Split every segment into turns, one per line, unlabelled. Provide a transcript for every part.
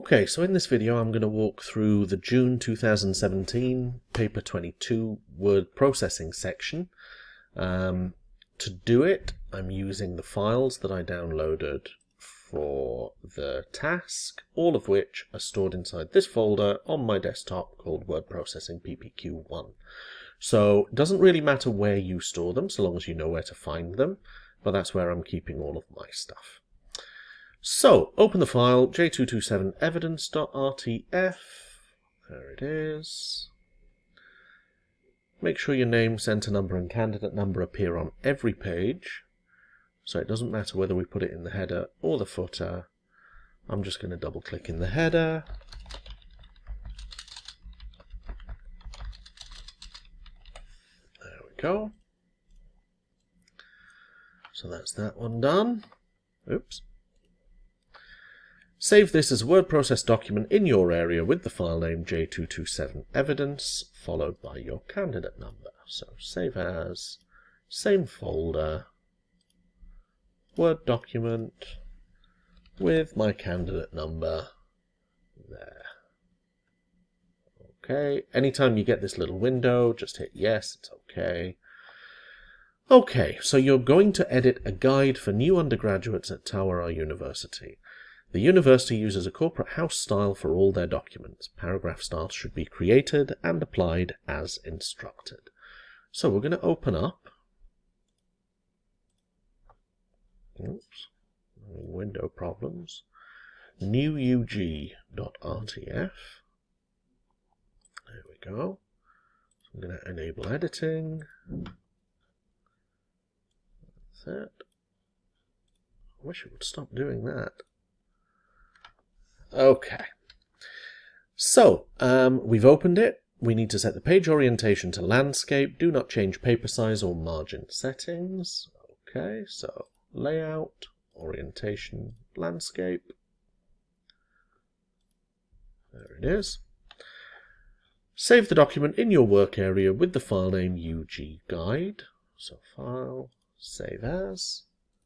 Okay, so in this video I'm going to walk through the June 2017 paper 22 word processing section. To do it, I'm using the files that I downloaded for the task, all of which are stored inside this folder on my desktop called Word Processing PPQ1. So it doesn't really matter where you store them, so long as you know where to find them, but that's where I'm keeping all of my stuff. So, open the file, j227 evidence.rtf, there it is. Make sure your name, center number and candidate number appear on every page, so it doesn't matter whether we put it in the header or the footer. I'm just going to double click in the header. There we go. So that's that one done. Oops. Save this as a word process document in your area with the file name j227 evidence followed by your candidate number. So save as, same folder, Word document with my candidate number there. Okay, anytime you get this little window, just hit yes, it's okay. Okay, so you're going to edit a guide for new undergraduates at Tawara University. The university uses a corporate house style for all their documents. Paragraph styles should be created and applied as instructed. So we're going to open up. Oops, window problems. New UG.rtf. There we go. So I'm going to enable editing. That's it. I wish it would stop doing that. Okay, so we've opened it. We need to set the page orientation to landscape. Do not change paper size or margin settings. Okay, so layout, orientation, landscape. There it is. Save the document in your work area with the file name UG Guide. So file, save as,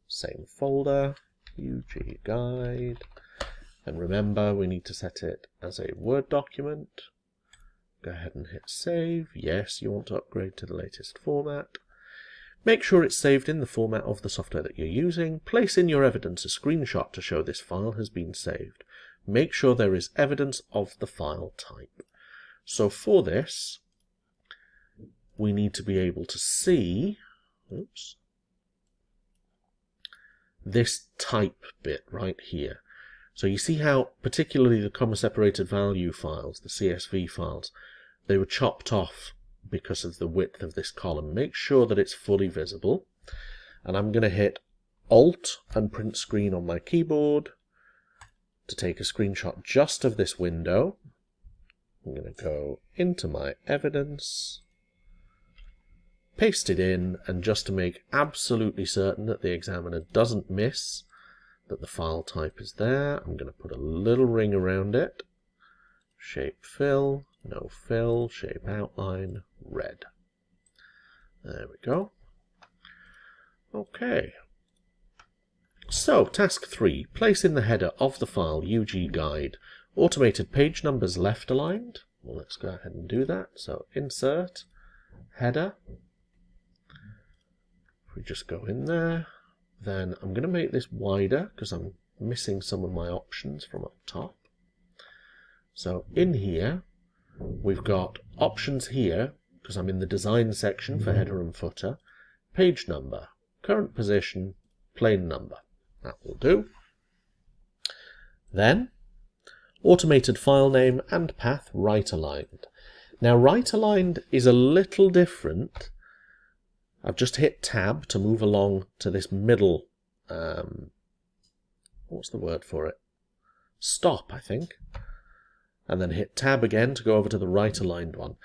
same folder, UG Guide. And remember, we need to set it as a Word document. Go ahead and hit save. Yes, you want to upgrade to the latest format. Make sure it's saved in the format of the software that you're using. Place in your evidence a screenshot to show this file has been saved. Make sure there is evidence of the file type. So for this, we need to be able to see, oops, this type bit right here. So you see how particularly the comma-separated value files, the CSV files, they were chopped off because of the width of this column. Make sure that it's fully visible. And I'm going to hit Alt and print screen on my keyboard to take a screenshot just of this window. I'm going to go into my evidence, paste it in, and just to make absolutely certain that the examiner doesn't miss that the file type is there, I'm going to put a little ring around it. Shape fill, no fill, shape outline, red. There we go. Okay. So, task 3. Place in the header of the file UG Guide automated page numbers left aligned. Well, let's go ahead and do that. So, insert, header. If we just go in there, then I'm going to make this wider because I'm missing some of my options from up top. So in here, we've got options here, because I'm in the design section for header and footer, page number, current position, plain number. That will do. Then, automated file name and path right aligned. Now right aligned is a little different. I've just hit tab to move along to this middle, what's the word for it? Stop, I think. And then hit tab again to go over to the right aligned one.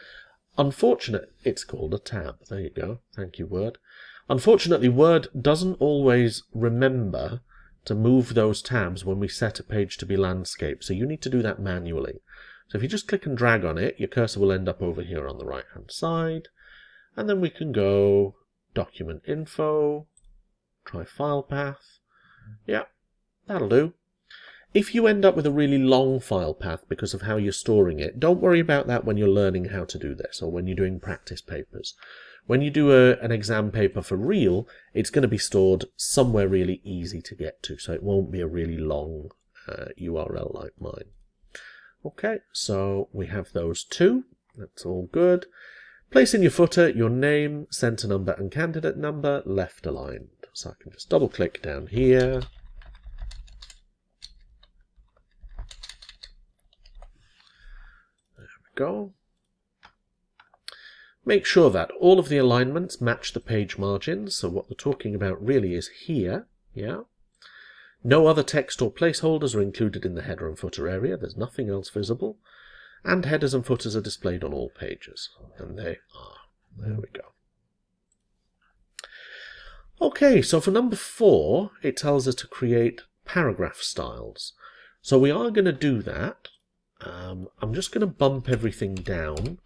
Unfortunately, it's called a tab. There you go. Thank you, Word. Unfortunately, Word doesn't always remember to move those tabs when we set a page to be landscape. So you need to do that manually. So if you just click and drag on it, your cursor will end up over here on the right-hand side. And then we can go document info, try file path. Yeah, that'll do. If you end up with a really long file path because of how you're storing it, don't worry about that when you're learning how to do this or when you're doing practice papers. When you do an exam paper for real, it's going to be stored somewhere really easy to get to, so it won't be a really long URL like mine. Okay, so we have those two. That's all good. Place in your footer your name, centre number and candidate number left aligned. So I can just double click down here. There we go. Make sure that all of the alignments match the page margins. So what we're talking about really is here. Yeah. No other text or placeholders are included in the header and footer area. There's nothing else visible. And headers and footers are displayed on all pages. And they are. There we go. Okay, so for number 4, it tells us to create paragraph styles. So we are going to do that. I'm just going to bump everything down.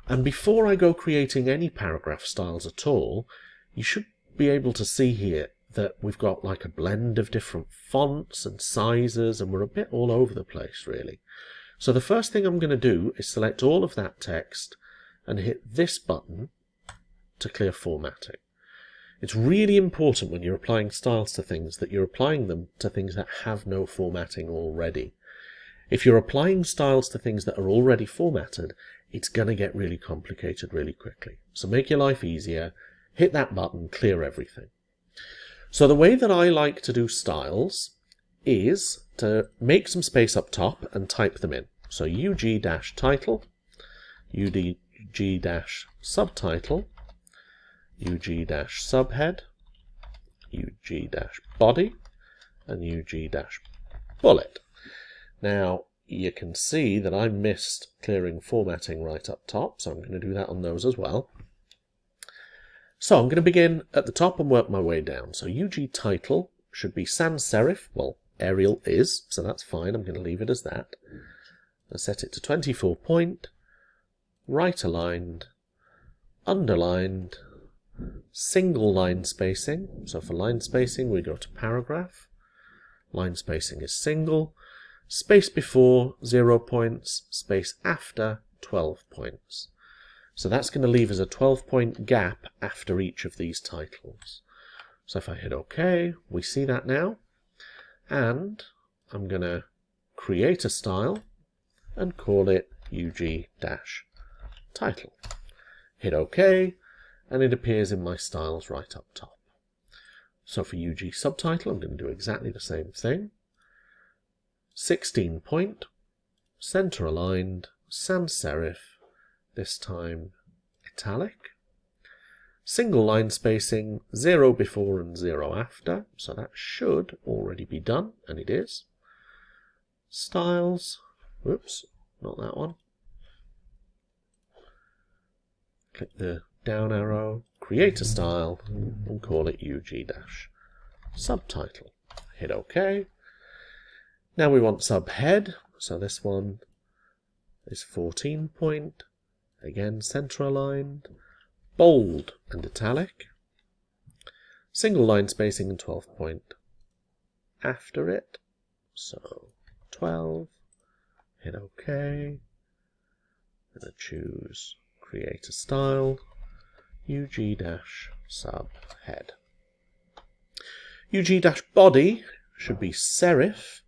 And before I go creating any paragraph styles at all, you should be able to see here that we've got like a blend of different fonts and sizes, and we're a bit all over the place really. So the first thing I'm going to do is select all of that text and hit this button to clear formatting. It's really important when you're applying styles to things that you're applying them to things that have no formatting already. If you're applying styles to things that are already formatted, it's going to get really complicated really quickly. So make your life easier, hit that button, clear everything. So the way that I like to do styles is to make some space up top and type them in. So UG-title, UG-subtitle, UG-subhead, UG-body, and UG-bullet. Now, you can see that I missed clearing formatting right up top, so I'm going to do that on those as well. So I'm going to begin at the top and work my way down. So UG-title should be sans serif. Well, Arial is, so that's fine. I'm going to leave it as that. I'll set it to 24 point, right aligned, underlined, single line spacing. So for line spacing, we go to paragraph. Line spacing is single. Space before 0 points, space after 12 points. So that's going to leave us a 12-point gap after each of these titles. So if I hit OK, we see that now. And I'm going to create a style and call it UG-title. Hit OK, and it appears in my styles right up top. So for UG-subtitle, I'm going to do exactly the same thing. 16 point, center aligned, sans serif, this time italic. Single line spacing, 0 before and 0 after, so that should already be done, and it is. Styles, whoops, not that one. Click the down arrow, create a style, and call it UG-subtitle. Hit OK. Now we want subhead, so this one is 14 point, again center aligned, bold and italic, single line spacing and 12 point after it, so 12, hit OK, I'm going to choose create a style, UG-subhead. UG-body should be serif.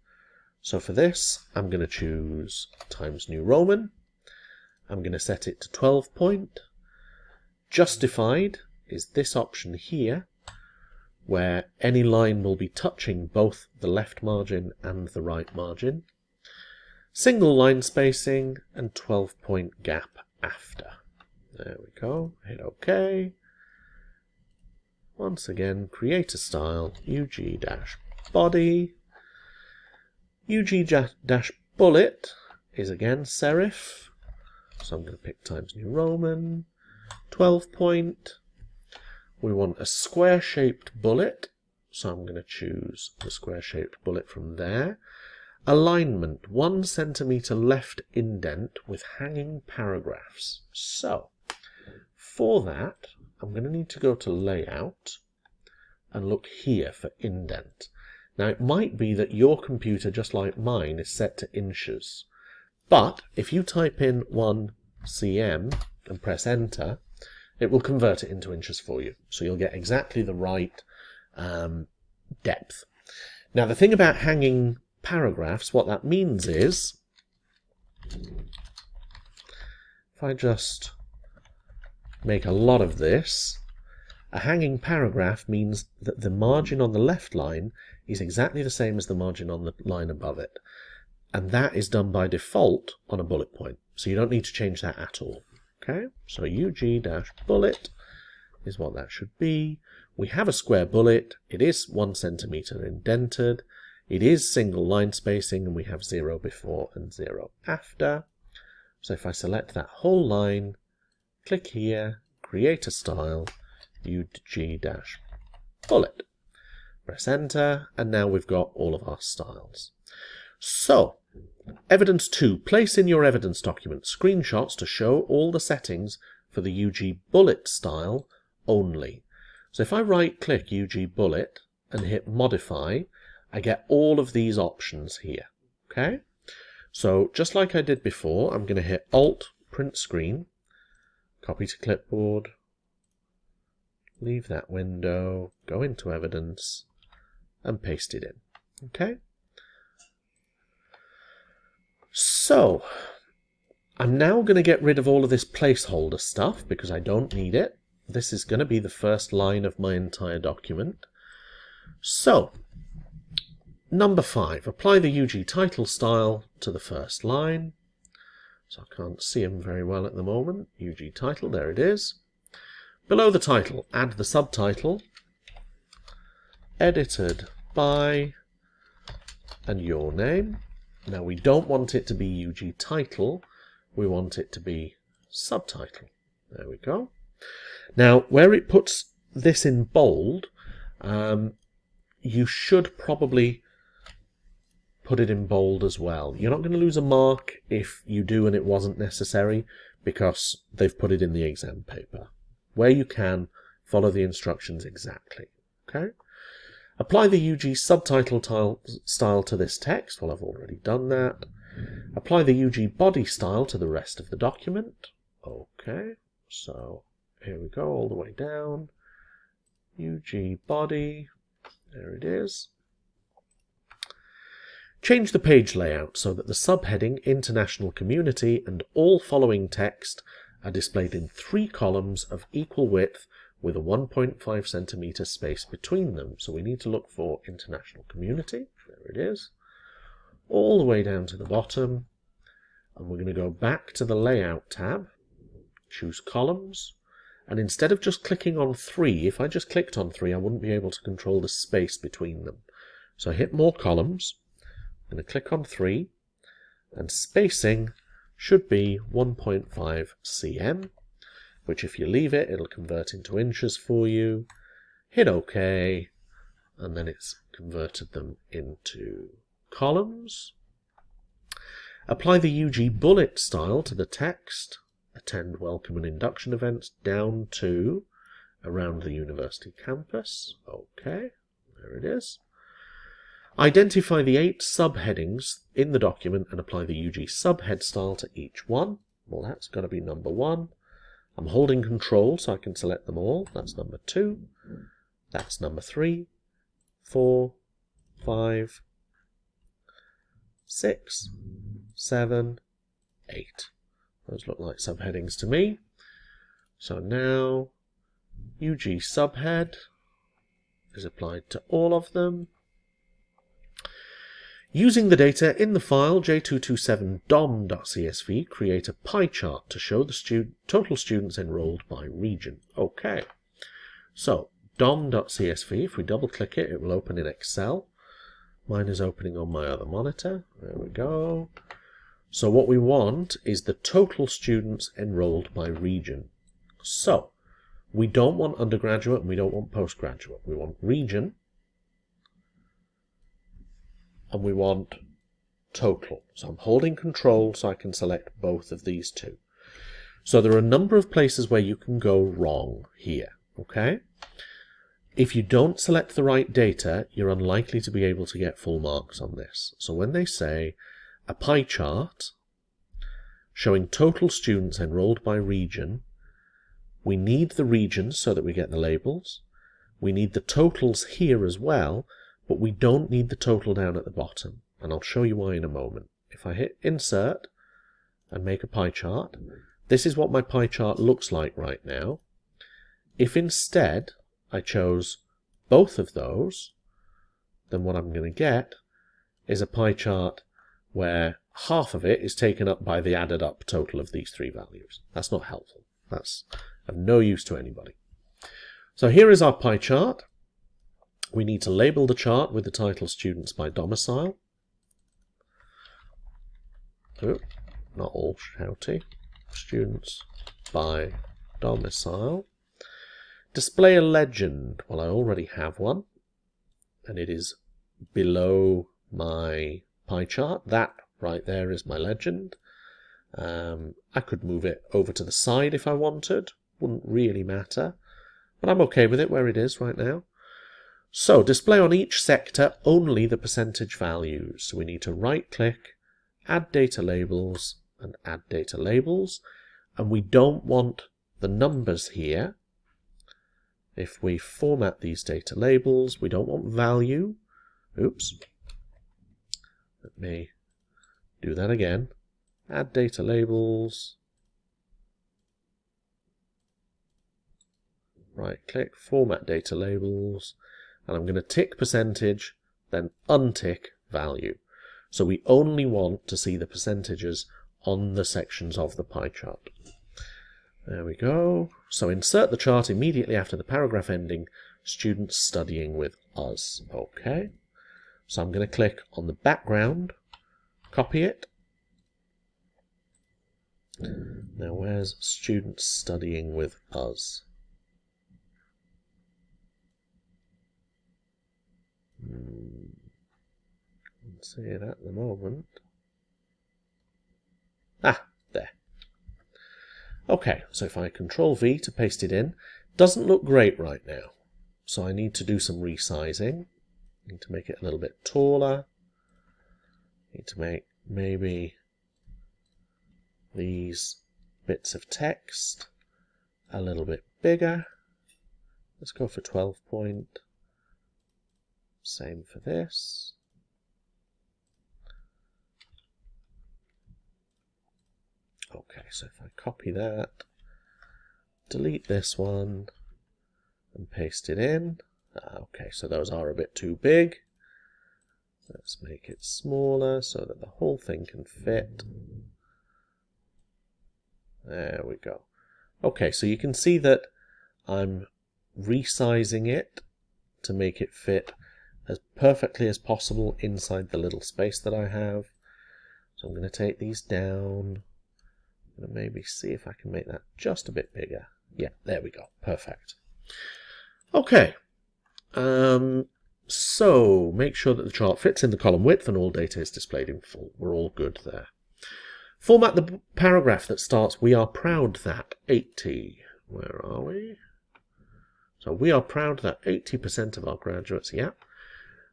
So for this, I'm going to choose Times New Roman. I'm going to set it to 12 point. Justified is this option here, where any line will be touching both the left margin and the right margin. Single line spacing and 12-point gap after. There we go. Hit OK. Once again, create a style, UG-body. UG-bullet is again serif, so I'm going to pick Times New Roman, 12 point. We want a square-shaped bullet, so I'm going to choose the square-shaped bullet from there. Alignment, 1 centimeter left indent with hanging paragraphs. So, for that, I'm going to need to go to Layout and look here for indent. Now it might be that your computer, just like mine, is set to inches. But if you type in 1 cm and press enter, it will convert it into inches for you. So you'll get exactly the right depth. Now the thing about hanging paragraphs, what that means is, if I just make a lot of this, a hanging paragraph means that the margin on the left line is exactly the same as the margin on the line above it. And that is done by default on a bullet point. So you don't need to change that at all. Okay, so UG-bullet is what that should be. We have a square bullet. It is 1 centimeter indented. It is single line spacing, and we have 0 before and 0 after. So if I select that whole line, click here, create a style, UG-bullet. Press enter, and now we've got all of our styles. So, evidence 2. Place in your evidence document screenshots to show all the settings for the UG-bullet style only. So if I right-click UG-bullet and hit modify, I get all of these options here. Okay? So just like I did before, I'm going to hit Alt, print screen, copy to clipboard, leave that window, go into evidence, and paste it in. Okay? So, I'm now going to get rid of all of this placeholder stuff because I don't need it. This is going to be the first line of my entire document. So, number 5, apply the UG title style to the first line. So I can't see them very well at the moment. UG title, there it is. Below the title, add the subtitle, edited by, and your name. Now we don't want it to be UG title, we want it to be subtitle. There we go. Now where it puts this in bold, you should probably put it in bold as well. You're not going to lose a mark if you do and it wasn't necessary, because they've put it in the exam paper. Where you can, follow the instructions exactly. Okay? Apply the UG subtitle style to this text. Well, I've already done that. Apply the UG body style to the rest of the document. Okay, so here we go, all the way down. UG body, there it is. Change the page layout so that the subheading International Community and all following text are displayed in 3 columns of equal width with a 1.5 centimeter space between them. So we need to look for International Community. There it is. All the way down to the bottom. And we're going to go back to the Layout tab, choose Columns, and instead of just clicking on 3, if I just clicked on 3, I wouldn't be able to control the space between them. So I hit More Columns. I'm going to click on 3, and spacing should be 1.5 cm. Which if you leave it, it'll convert into inches for you. Hit OK, and then it's converted them into columns. Apply the UG bullet style to the text. Attend welcome and induction events down to around the university campus. OK, there it is. Identify the 8 subheadings in the document and apply the UG subhead style to each one. Well, that's got to be number 1. I'm holding Control so I can select them all. That's number 2. That's number 3, 4, 5, 6, 7, 8. Those look like subheadings to me. So now UG subhead is applied to all of them. Using the data in the file j227dom.csv, create a pie chart to show the total students enrolled by region. Okay, so dom.csv, if we double click it, it will open in Excel. Mine is opening on my other monitor. There we go. So what we want is the total students enrolled by region. So we don't want undergraduate and we don't want postgraduate. We want region. And we want total. So I'm holding Control so I can select both of these two. So there are a number of places where you can go wrong here. Okay? If you don't select the right data, you're unlikely to be able to get full marks on this. So when they say a pie chart showing total students enrolled by region, we need the regions so that we get the labels. We need the totals here as well, but we don't need the total down at the bottom. And I'll show you why in a moment. If I hit Insert and make a pie chart, this is what my pie chart looks like right now. If instead I chose both of those, then what I'm going to get is a pie chart where half of it is taken up by the added up total of these three values. That's not helpful. That's of no use to anybody. So here is our pie chart. We need to label the chart with the title Students by Domicile. Oh, not all shouty. Students by Domicile. Display a legend. Well, I already have one, and it is below my pie chart. That right there is my legend. I could move it over to the side if I wanted. Wouldn't really matter, but I'm okay with it where it is right now. So display on each sector only the percentage values. So we need to right click, add data labels, and add data labels. And we don't want the numbers here. If we format these data labels, we don't want value. Oops. Let me do that again. Add data labels. Right click, format data labels. And I'm going to tick percentage, then untick value. So we only want to see the percentages on the sections of the pie chart. There we go. So insert the chart immediately after the paragraph ending, students studying with us. Okay. So I'm going to click on the background, copy it. Now where's students studying with us? Can't see it at the moment. Ah, there. Okay, so if I Control V to paste it in, doesn't look great right now. So I need to do some resizing. Need to make it a little bit taller. Need to make maybe these bits of text a little bit bigger. Let's go for 12 point. Same for this. Okay, so if I copy that, delete this one, and paste it in. Okay, so those are a bit too big. Let's make it smaller so that the whole thing can fit. There we go. Okay, so you can see that I'm resizing it to make it fit as perfectly as possible inside the little space that I have. So I'm going to take these down. I'm going to maybe see if I can make that just a bit bigger. Yeah, there we go. Perfect. Okay. So make sure that the chart fits in the column width and all data is displayed in full. We're all good there. Format the paragraph that starts, "We are proud that 80." Where are we? So we are proud that 80% of our graduates, yeah.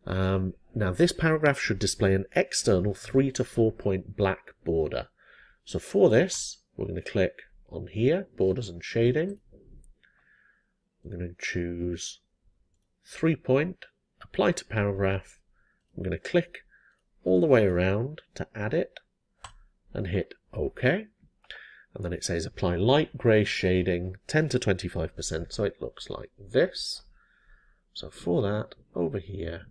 Now this paragraph should display an external 3 to 4 point black border. So for this, we're going to click on here, Borders and Shading. I'm going to choose 3 point, Apply to Paragraph. I'm going to click all the way around to add it and hit OK. And then it says Apply Light Grey Shading, 10 to 25%, so it looks like this. So for that, over here,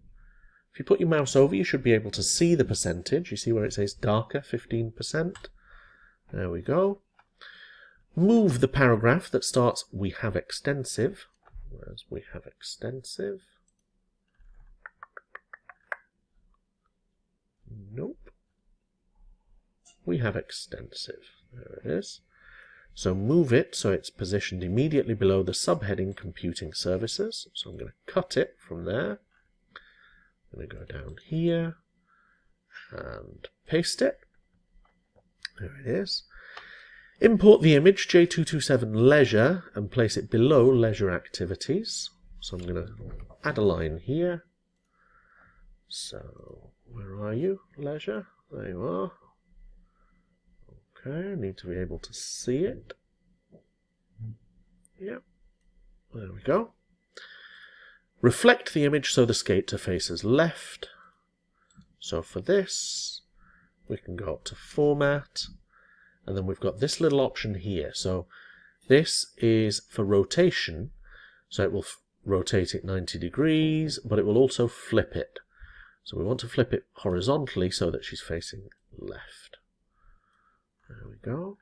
if you put your mouse over, you should be able to see the percentage. You see where it says darker, 15%. There we go. Move the paragraph that starts, "We have extensive." Whereas we have extensive. Nope. We have extensive. There it is. So move it so it's positioned immediately below the subheading Computing Services. So I'm going to cut it from there. I'm going to go down here and paste it. There it is. Import the image J227 Leisure and place it below Leisure Activities. So I'm going to add a line here. So, where are you, Leisure? There you are. Okay, I need to be able to see it. Yep, there we go. Reflect the image so the skater faces left. So for this, we can go up to Format, and then we've got this little option here. So this is for rotation, so it will rotate it 90 degrees, but it will also flip it. So we want to flip it horizontally so that she's facing left. There we go.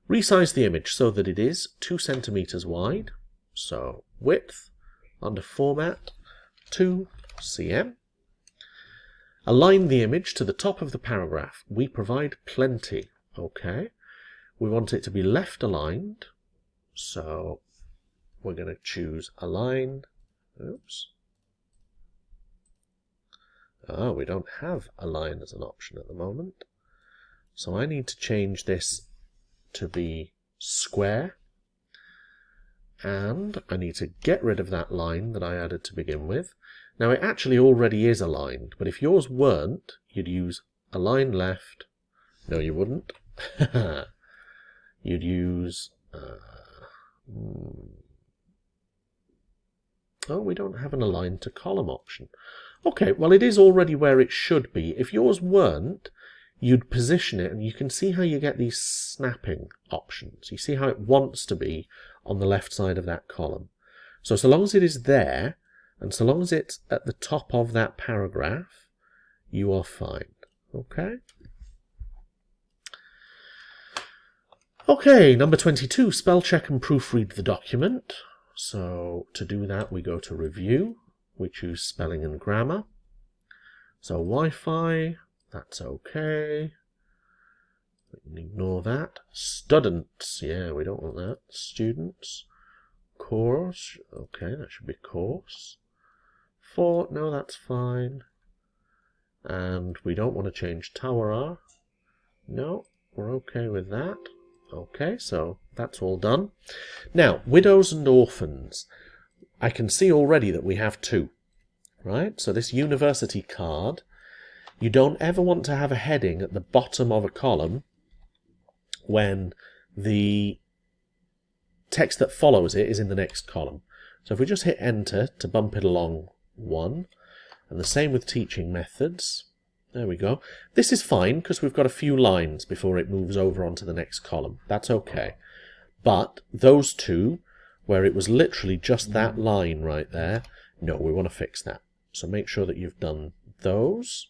Resize the image so that it is 2 centimeters wide. So width, under Format, 2 cm. Align the image to the top of the paragraph. We provide plenty. Okay. We want it to be left aligned. So we're going to choose Align. Oops. Oh, we don't have Align as an option at the moment. So I need to change this to be square. And I need to get rid of that line that I added to begin with. Now it actually already is aligned, but if yours weren't, you'd use Align Left. No, you wouldn't. You'd use... Oh, we don't have an Align to Column option. Okay, well it is already where it should be. If yours weren't, you'd position it, and you can see how you get these snapping options. You see how it wants to be on the left side of that column. So long as it is there, and so long as it's at the top of that paragraph, you are fine. Okay? Okay, number 22, spell check and proofread the document. So to do that, we go to Review. We choose Spelling and Grammar. So Wi-Fi, that's okay. We can ignore that. Students, yeah, we don't want that. Students. Course, okay, that should be course. For, no, that's fine. And we don't want to change Tower R. No, we're okay with that. Okay, so that's all done. Now, widows and orphans. I can see already that we have 2, right? So this university card, you don't ever want to have a heading at the bottom of a column when the text that follows it is in the next column. So if we just hit Enter to bump it along 1, and the same with teaching methods. There we go. This is fine because we've got a few lines before it moves over onto the next column. That's okay. But those 2, where it was literally just that line right there, no, we want to fix that. So make sure that you've done those.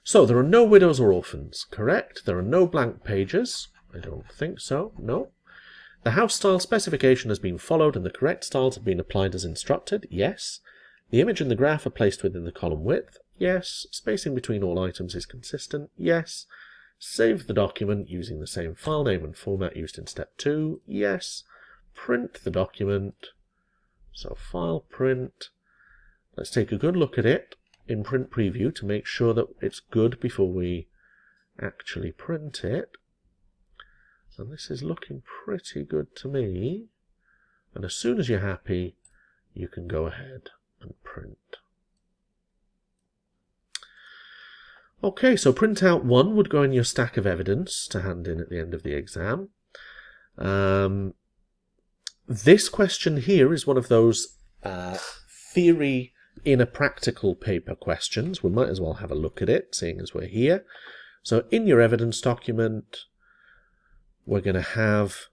So there are no widows or orphans, correct? There are no blank pages. I don't think so, no. The house style specification has been followed and the correct styles have been applied as instructed, yes. The image and the graph are placed within the column width, yes. Spacing between all items is consistent, yes. Save the document using the same file name and format used in step 2, yes. Print the document, so file print. Let's take a good look at it in print preview to make sure that it's good before we actually print it. And this is looking pretty good to me. And as soon as you're happy, you can go ahead and print. Okay, so printout 1 would go in your stack of evidence to hand in at the end of the exam. This question here is one of those theory in a practical paper questions. We might as well have a look at it, seeing as we're here. So in your evidence document, we're going to have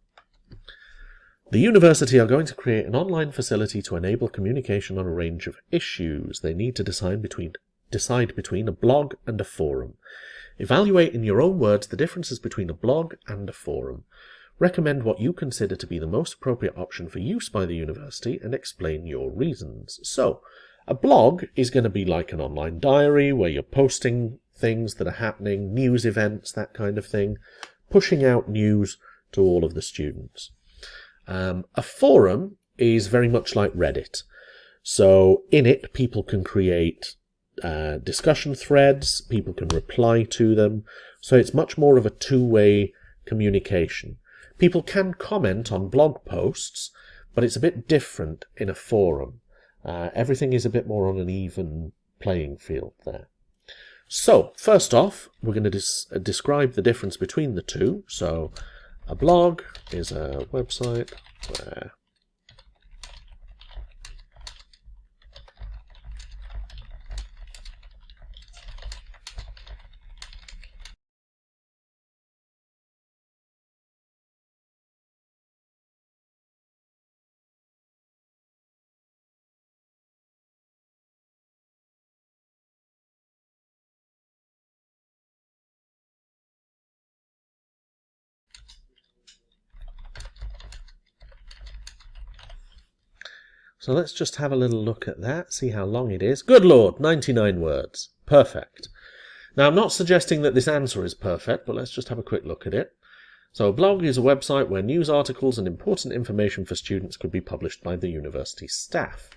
the university are going to create an online facility to enable communication on a range of issues. They need to decide between a blog and a forum. Evaluate in your own words the differences between a blog and a forum. Recommend what you consider to be the most appropriate option for use by the university and explain your reasons. So, a blog is going to be like an online diary where you're posting things that are happening, news events, that kind of thing, pushing out news to all of the students. A forum is very much like Reddit. So in it, people can create discussion threads, people can reply to them. So it's much more of a two-way communication. People can comment on blog posts, but it's a bit different in a forum. Everything is a bit more on an even playing field there. So, first off, we're going to describe the difference between the two. So, a blog is a website where So let's just have a little look at that, see how long it is. Good Lord, 99 words. Perfect. Now, I'm not suggesting that this answer is perfect, but let's just have a quick look at it. So a blog is a website where news articles and important information for students could be published by the university staff.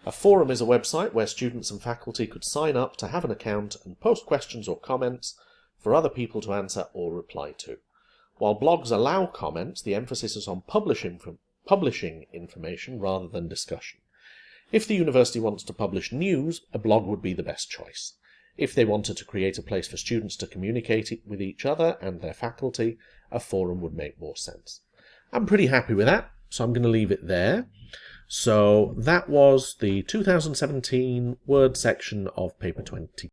A forum is a website where students and faculty could sign up to have an account and post questions or comments for other people to answer or reply to. While blogs allow comments, the emphasis is on publishing information rather than discussion. If the university wants to publish news, a blog would be the best choice. If they wanted to create a place for students to communicate with each other and their faculty, a forum would make more sense. I'm pretty happy with that, so I'm going to leave it there. So that was the 2017 Word section of paper 22.